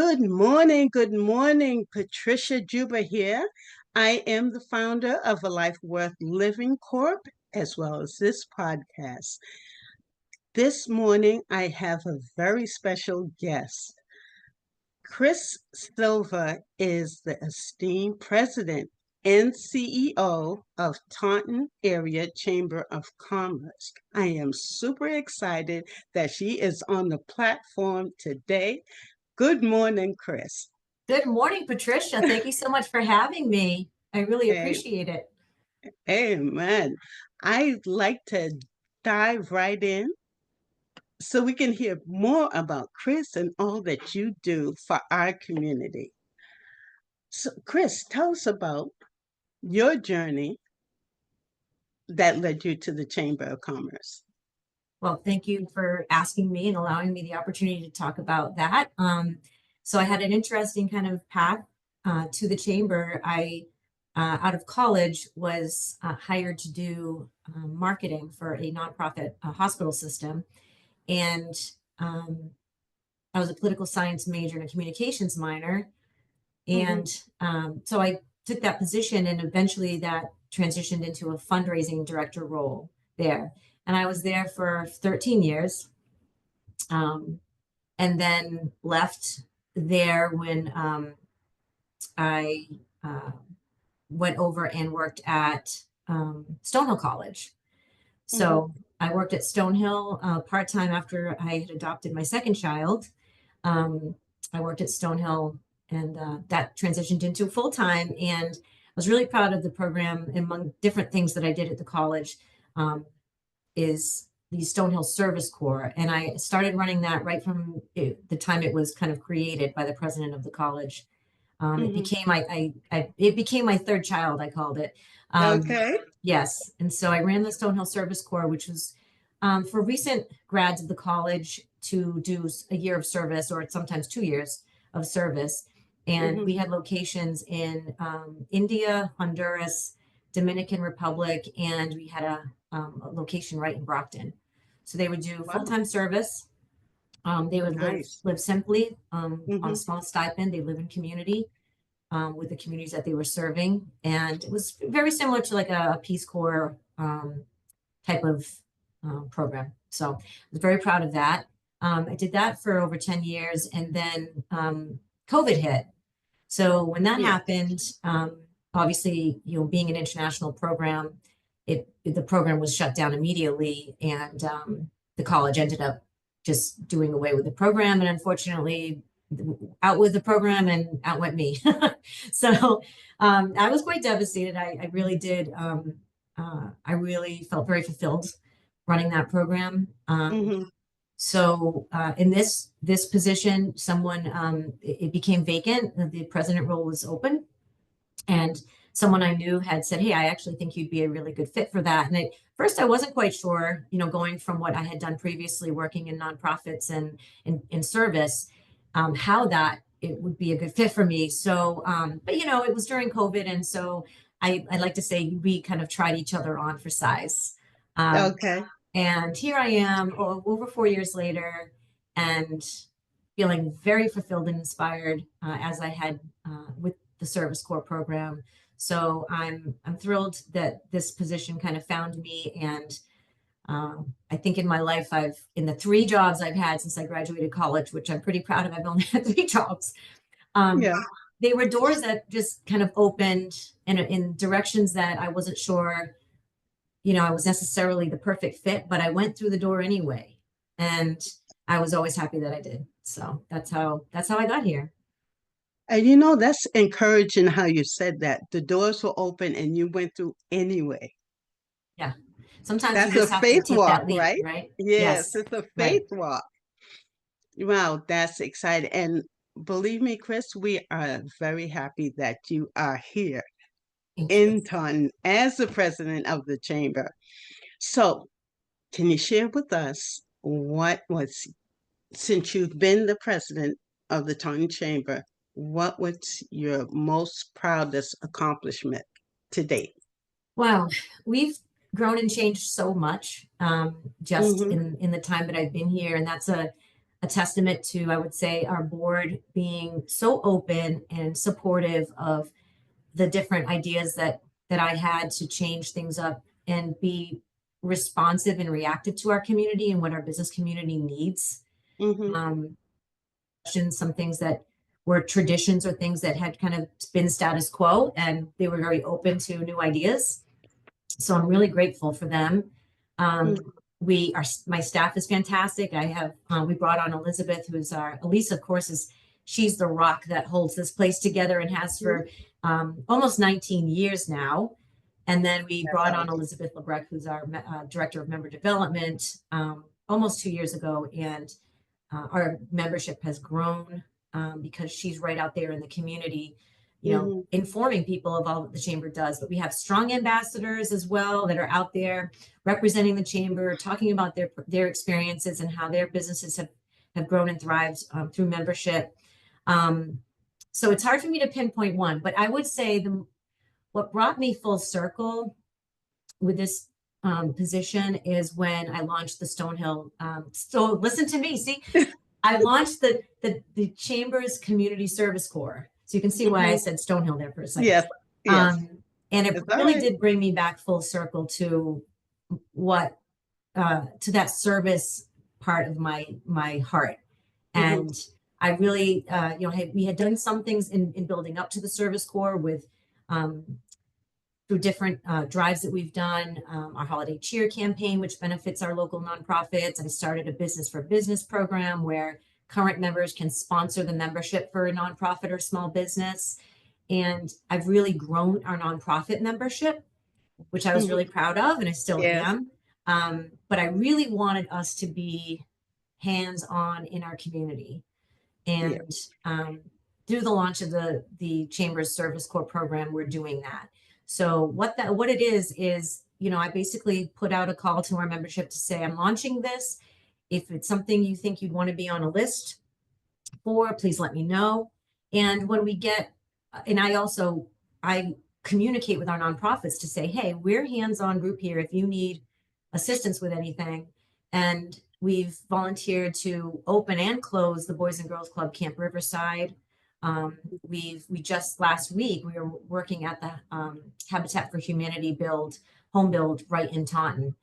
Good morning, Patricia Juba here. I am the founder of A Life Worth Living Corp, as well as this podcast. This morning, I have a very special guest. Kris Silva is the esteemed president and CEO of Taunton Area Chamber of Commerce. I am super excited that she is on the platform today. Good morning, Kris. Good morning, Patricia. Thank you so much for having me. I really Hey, appreciate it. amen. I'd like to dive right in so we can hear more about Kris and all that you do for our community. So, Kris, tell us about your journey that led you to the Chamber of Commerce. Well, thank you for asking me and allowing me the opportunity to talk about that. So I had an interesting kind of path to the chamber. Out of college, was hired to do marketing for a nonprofit hospital system. And um, I was a political science major and a communications minor. Hmm. And so I took that position, and eventually that transitioned into a fundraising director role there. And I was there for 13 years, um, and then left there when I uh, went over and worked at Stonehill College. Hmm. So I worked at Stonehill part time after I had adopted my second child. Um, I worked at Stonehill, and that transitioned into full time. And I was really proud of the program. Among different things that I did at the college, um, is the Stonehill Service Corps, and I started running that right from the time it was kind of created by the president of the college. It Hmm. became it became my third child, I called it. Um, Okay. yes, and so I ran the Stonehill Service Corps, which was for recent grads of the college to do a year of service, or sometimes 2 years of service. And Hmm. we had locations in India, Honduras, Dominican Republic, and we had a location right in Brockton. So they would do Wow. full-time service. They would Nice. live simply on a Hmm. small stipend. They live in community with the communities that they were serving, and it was very similar to like a Peace Corps type of program. So I was very proud of that. I did that for over 10 years, and then COVID hit. So when that Yeah. happened, obviously, being an international program, the program was shut down immediately, and the college ended up just doing away with the program, and unfortunately, out with the program and out went me. So I was quite devastated. I really did. I really felt very fulfilled running that program. Hmm. So in this position, someone it became vacant. The president role was open, and someone I knew had said, "Hey, I actually think you'd be a really good fit for that." And at first, I wasn't quite sure, going from what I had done previously, working in nonprofits and in service, how that it would be a good fit for me. So, but it was during COVID, and so I like to say we kind of tried each other on for size. Um, Okay. and here I am, over 4 years later, and feeling very fulfilled and inspired as I had with the Service Corps program. So I'm thrilled that this position kind of found me, and I think in my life, in the 3 jobs I've had since I graduated college, which I'm pretty proud of, I've only had 3 jobs. Um, Yeah. they were doors that just kind of opened in directions that I wasn't sure, I was necessarily the perfect fit, but I went through the door anyway. And I was always happy that I did. So that's how I got here. And that's encouraging how you said that. The doors were open and you went through anyway. Yeah. Sometimes you That's a just have to faith take walk, that leap, right? right? Yes, Yes. it's a Right. faith walk. Wow, that's exciting. And believe me, Kris, we are very happy that you are here Thank you. in Taunton as the president of the chamber. So, can you share with us since you've been the president of the Taunton Chamber, what was your most proudest accomplishment to date? Wow. We've grown and changed so much just Hmm. in the time that I've been here. And that's a testament to, I would say, our board being so open and supportive of the different ideas that I had to change things up and be responsive and reactive to our community and what our business community needs. Mm-hmm. Um, some things that were traditions or things that had kind of been status quo, and they were very open to new ideas. So I'm really grateful for them. Mm-hmm. My staff is fantastic. I have, we brought on Elizabeth, who's Elisa, of course, she's the rock that holds this place together and has for almost 19 years now. And then we That's brought on awesome. Elizabeth Lebrecht, who's our director of member development, almost 2 years ago. And our membership has grown because she's right out there in the community, Mm-hmm. informing people of all that the chamber does. But we have strong ambassadors as well that are out there representing the chamber, talking about their experiences and how their businesses have grown and thrived through membership. So it's hard for me to pinpoint one, but I would say what brought me full circle with this position is when I launched the Stonehill. So listen to me. See, I launched the Chamber's Community Service Corps. So you can see why I Mm-hmm. said Stonehill there for a second. Yes, yes. And it It's all really right. did bring me back full circle to to that service part of my heart. Mm-hmm. And I really, we had done some things in building up to the service corps with through different drives that we've done, our holiday cheer campaign, which benefits our local nonprofits. I started a business for business program where current members can sponsor the membership for a nonprofit or small business. And I've really grown our nonprofit membership, which I was really Mm-hmm. proud of, and I still Yes, am. But I really wanted us to be hands-on in our community. yeah. And through the launch of the Chamber's Service Corps program, we're doing that. So what it is, I basically put out a call to our membership to say, I'm launching this. If it's something you think you'd want to be on a list for, please let me know. And when we get, and I communicate with our nonprofits to say, hey, we're hands-on group here. If you need assistance with anything, and we've volunteered to open and close the Boys and Girls Club Camp Riverside. We just last week we were working at the Habitat for Humanity home build right in Taunton.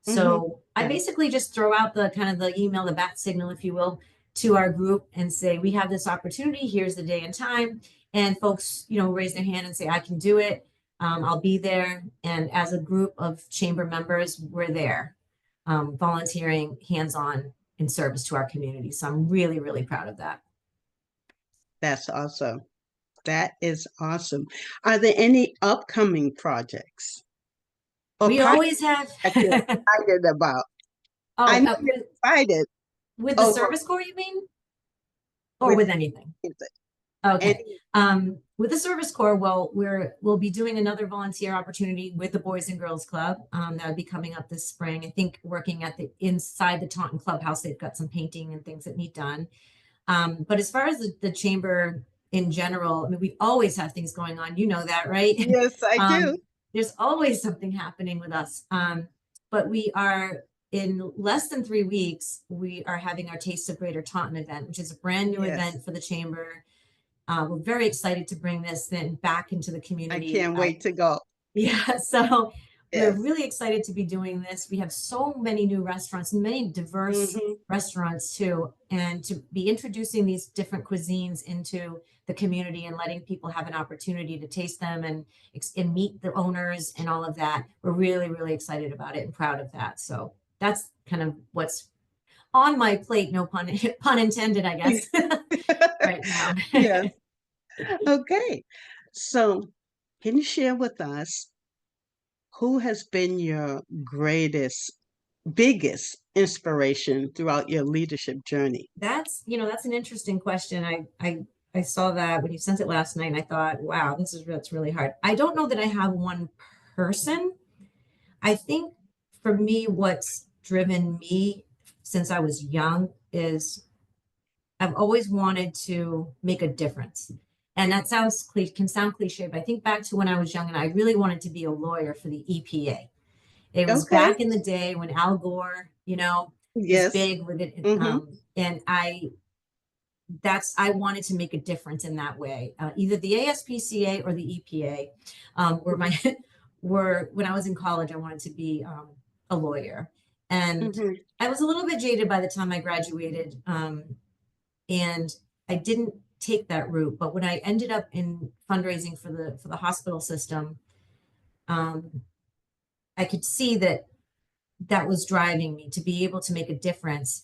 Mm-hmm. So I Yeah. basically just throw out the kind of the email, the bat signal, if you will, to our group and say, we have this opportunity. Here's the day and time. And folks, raise their hand and say, I can do it. I'll be there. And as a group of chamber members, we're there, volunteering hands-on in service to our community. So I'm really, really proud of that. That's awesome. That is awesome. Are there any upcoming projects or We projects always have, that you're excited about? I oh, know you're excited with the over service corps, you mean? Or with with anything? Okay. any. With the Service Corps, well, we'll be doing another volunteer opportunity with the Boys and Girls Club. That would be coming up this spring. I think working at inside the Taunton Clubhouse, they've got some painting and things that need done. But as far as the chamber in general, I mean, we always have things going on. You know that, right? Yes, I do. There's always something happening with us. But we are in less than 3 weeks, we are having our Taste of Greater Taunton event, which is a brand new Yes. event for the chamber. We're very excited to bring this then back into the I community. can't wait to go. Yeah, so we're Yes. really excited to be doing this. We have so many new restaurants, many diverse Mm-hmm. restaurants too, and to be introducing these different cuisines into the community and letting people have an opportunity to taste them and meet the owners and all of that. We're really, really excited about it and proud of that. So that's kind of what's on my plate, no pun intended, I guess, right now. Yes. Okay. So, can you share with us who has been your biggest inspiration throughout your leadership journey? That's an interesting question. I saw that when you sent it last night and I thought, wow, that's really hard. I don't know that I have one person. I think for me, what's driven me since I was young is I've always wanted to make a difference. And that can sound cliche, but I think back to when I was young and I really wanted to be a lawyer for the EPA. It was Okay. back in the day when Al Gore, was Yes. big with it, Mm-hmm. And I wanted to make a difference in that way. Either the ASPCA or the EPA were my were when I was in college. I wanted to be a lawyer, and Mm-hmm. I was a little bit jaded by the time I graduated, and I didn't take that route. But when I ended up in fundraising for the hospital system, um, I could see that that was driving me to be able to make a difference.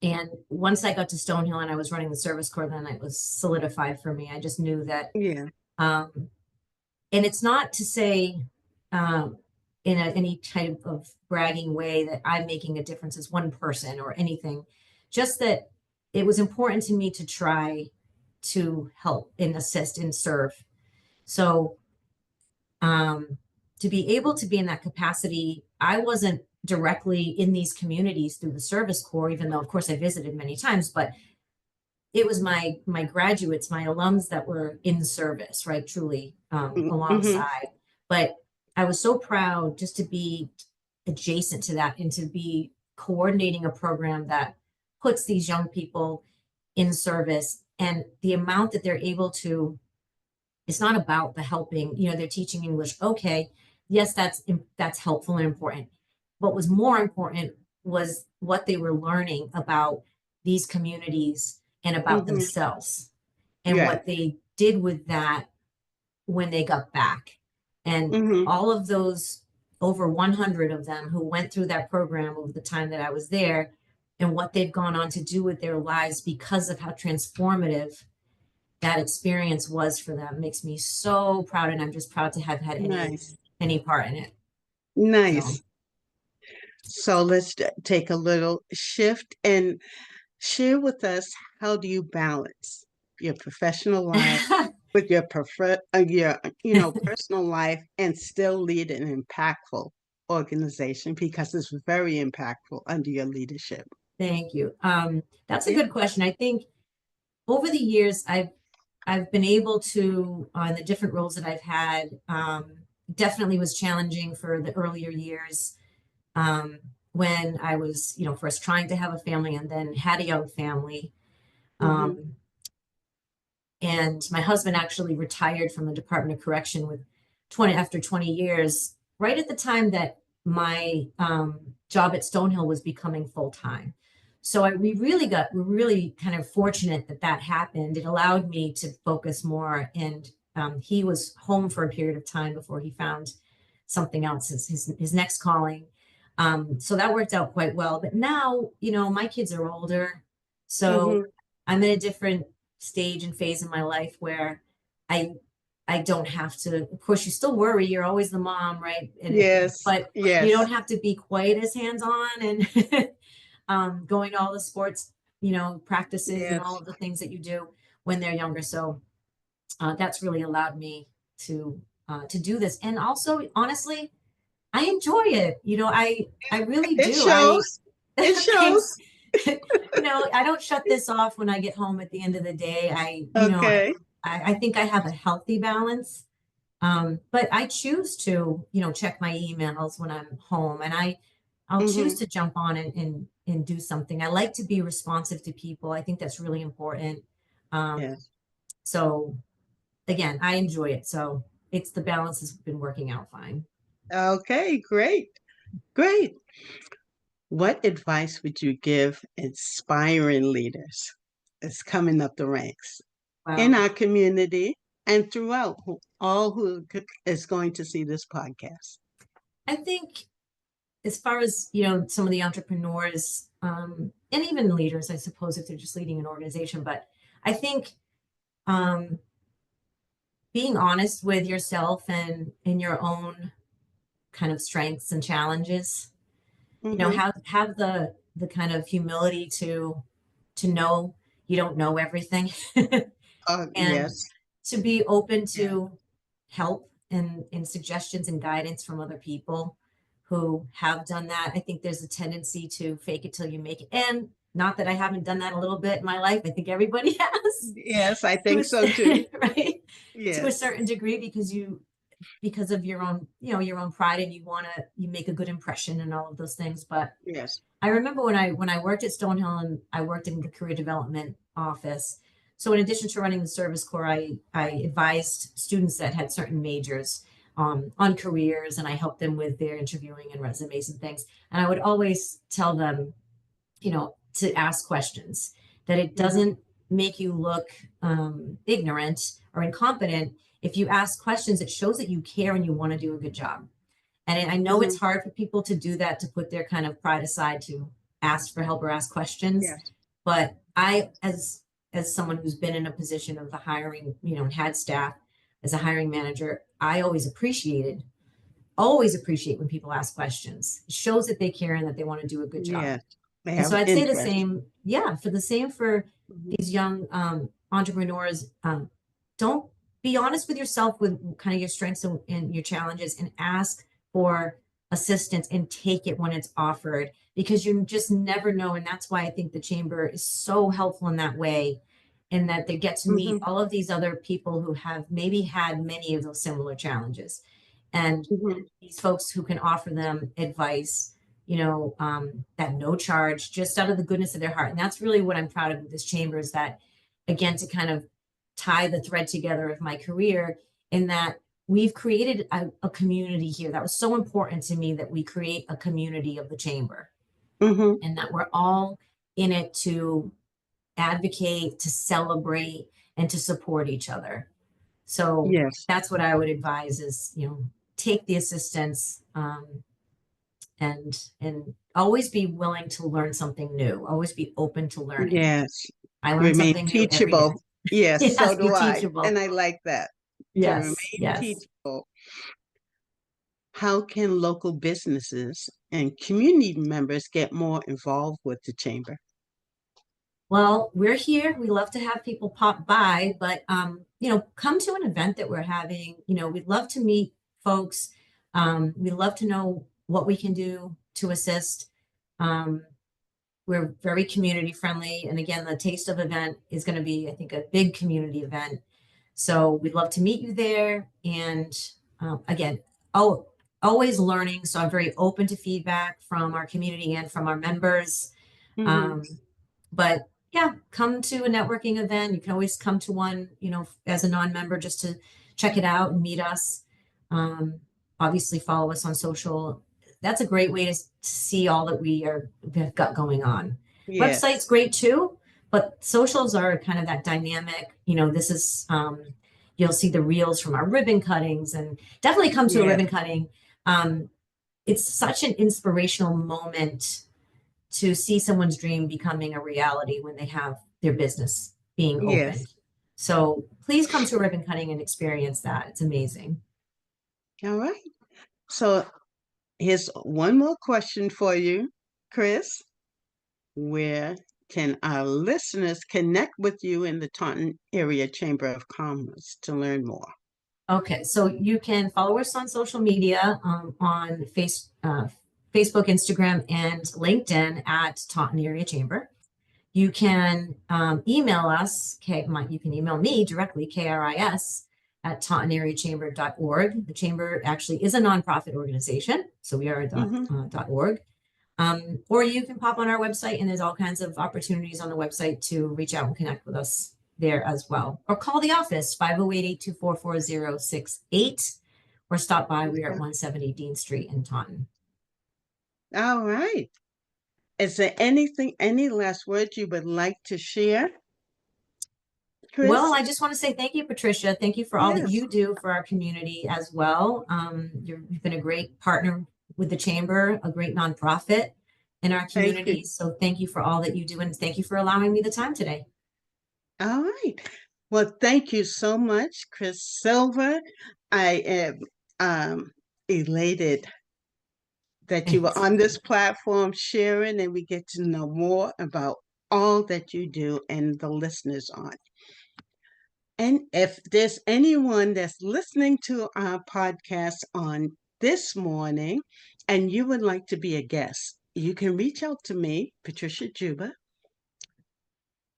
And once I got to Stonehill and I was running the service corps, then it was solidified for me. I just knew that, Yeah. um, and it's not to say, in any type of bragging way that I'm making a difference as one person or anything, just that it was important to me to try to help and assist and serve. So, um, to be able to be in that capacity, I wasn't directly in these communities through the service corps, even though, of course, I visited many times, but it was my graduates, my alums that were in service, right, truly Mm-hmm. alongside. But I was so proud just to be adjacent to that and to be coordinating a program that puts these young people in service, and the amount that they're able to, it's not about the helping, they're teaching English. Okay, yes, that's helpful and important. What was more important was what they were learning about these communities and about Mm-hmm. themselves and Yes. what they did with that when they got back. And Mm-hmm. all of those, over 100 of them who went through that program over the time that I was there, and what they've gone on to do with their lives because of how transformative that experience was for them, makes me so proud. And I'm just proud to have had Nice. any part in it. So Nice. So let's take a little shift and share with us, how do you balance your professional life with your personal life and still lead an impactful organization, because it's very impactful under your leadership. thank you. That's a Yeah. good question. I think over the years, I've been able to, on the different roles that I've had, definitely was challenging for the earlier years, when I was, first trying to have a family and then had a young family. Mm-hmm. Um, and my husband actually retired from the Department of Correction with 20 years, right at the time that my job at Stonehill was becoming full time. So we're really kind of fortunate that that happened. It allowed me to focus more, and he was home for a period of time before he found something else, his next calling. So that worked out quite well. But now, my kids are older, so Mm-hmm. I'm in a different stage and phase in my life where I I don't have to. Of course, you still worry. You're always the mom, right? Yes. But you Yes. don't have to be quite as hands on and going to all the sports, practices and all Yes. of the things that you do when they're younger. So that's really allowed me to do this. And also, honestly, I enjoy it. I really It do. I shows. It thanks. shows. I don't shut this off when I get home at the end of the day. Okay. I think I have a healthy balance. But I choose to, check my emails when I'm home, and I'll choose Mm-hmm. to jump on and do something. I like to be responsive to people. I think that's really important. Um, Yes. so again, I enjoy it. So it's the balance has been working out fine. Okay, great. Great. What advice would you give inspiring leaders that's coming up the ranks in Wow. our community and throughout, all who is going to see this podcast? I think as far as, some of the entrepreneurs, and even leaders, I suppose, if they're just leading an organization, but I think, um, being honest with yourself and in your own kind of strengths and challenges, Mm-hmm. have the kind of humility to know you don't know everything and Yes. to be open Yeah. to help and suggestions and guidance from other people who have done that. I think there's a tendency to fake it till you make it. And not that I haven't done that a little bit in my life. I think everybody has Yes, I to think so too. right, to a Yes. certain degree, because because of your own, your own pride, and you make a good impression and all of those things. But Yes. I remember when I worked at Stonehill and I worked in the career development office. So in addition to running the service corps, I advised students that had certain majors on careers, and I helped them with their interviewing and resumes and things. And I would always tell them, to ask questions, that it Mm-hmm. doesn't make you look ignorant or incompetent. If you ask questions, it shows that you care and you want to do a good job. And I know Mm-hmm. it's hard for people to do that, to put their kind of pride aside to ask for help or ask questions. Yes. But I, as someone who's been in a position of the hiring, and had staff as a hiring manager, I always appreciate when people ask questions. It shows that they care and that they want to do a good job. Yes. They And so have I'd say the interest. same, yeah, for the same for Mhm. these young entrepreneurs. Don't be honest with yourself with kind of your strengths and your challenges, and ask for assistance and take it when it's offered, because you just never know. And that's why I think the chamber is so helpful in that way, in that they get to meet Mhm. all of these other people who have maybe had many of those similar challenges, and Mhm. these folks who can offer them advice, at no charge, just out of the goodness of their heart. And that's really what I'm proud of with this chamber, is that, again, to kind of tie the thread together of my career, in that we've created a community here. That was so important to me, that we create a community of the chamber, Mhm. and that we're all in it to advocate, to celebrate, and to support each other. So Yes. that's what I would advise is, take the assistance, and always be willing to learn something new. Always be open to learning. Yes. I learn Remain something new every day. teachable. Yes, so Yes, do be I. teachable. And I like that. To Yes, remain yes. teachable. How can local businesses and community members get more involved with the chamber? Well, we're here. We love to have people pop by, but come to an event that we're having. We'd love to meet folks. We'd love to know what we can do to assist. Um, we're very community friendly. And again, the Taste of event is going to be, I think, a big community event. So we'd love to meet you there. And again, always learning. So I'm very open to feedback from our community and from our members. Mhm. Um, but yeah, come to a networking event. You can always come to one, as a non-member, just to check it out and meet us. Um, Obviously follow us on social. That's a great way to see all that we've got going on. Website's Yes. great too, but socials are kind of that dynamic. This is you'll see the reels from our ribbon cuttings, and definitely come to a Yes. ribbon cutting. Um, it's such an inspirational moment to see someone's dream becoming a reality when they have their business being Yes. opened. So please come to a ribbon cutting and experience that. It's amazing. All right. So here's one more question for you, Kris. Where can our listeners connect with you in the Taunton Area Chamber of Commerce to learn more? Okay, so you can follow us on social media, on Facebook, Instagram, and LinkedIn at Taunton Area Chamber. You can email us. You can email me directly, KRIS at tauntonareachamber.org. The chamber actually is a nonprofit organization, so we are a Mm-hmm. .org. Or you can pop on our website, and there's all kinds of opportunities on the website to reach out and connect with us there as well. Or call the office, 508-824-4068, or stop by. We are at 170 Dean Street in Taunton. All right. Is there any last words you would like to share, Well, Kris? I just want to say thank you, Patricia. Thank you for all that Yes. you do for our community as well. You've been a great partner with the chamber, a great nonprofit in our Thank community. you. So thank you for all that you do, and thank you for allowing me the time today. All right. Well, thank you so much, Kris Silva. I am elated that you were Thanks. on this platform sharing, and we get to know more about all that you do and the listeners on. And if there's anyone that's listening to our podcast on this morning and you would like to be a guest, you can reach out to me, Patricia Juba.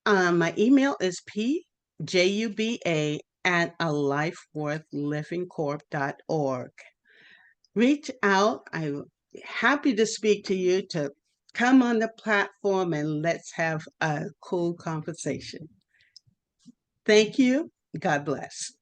My email is pjuba at alifeworthlivingcorp.org. Reach out. I'm happy to speak to you, to come on the platform, and let's have a cool conversation. Thank you. God bless.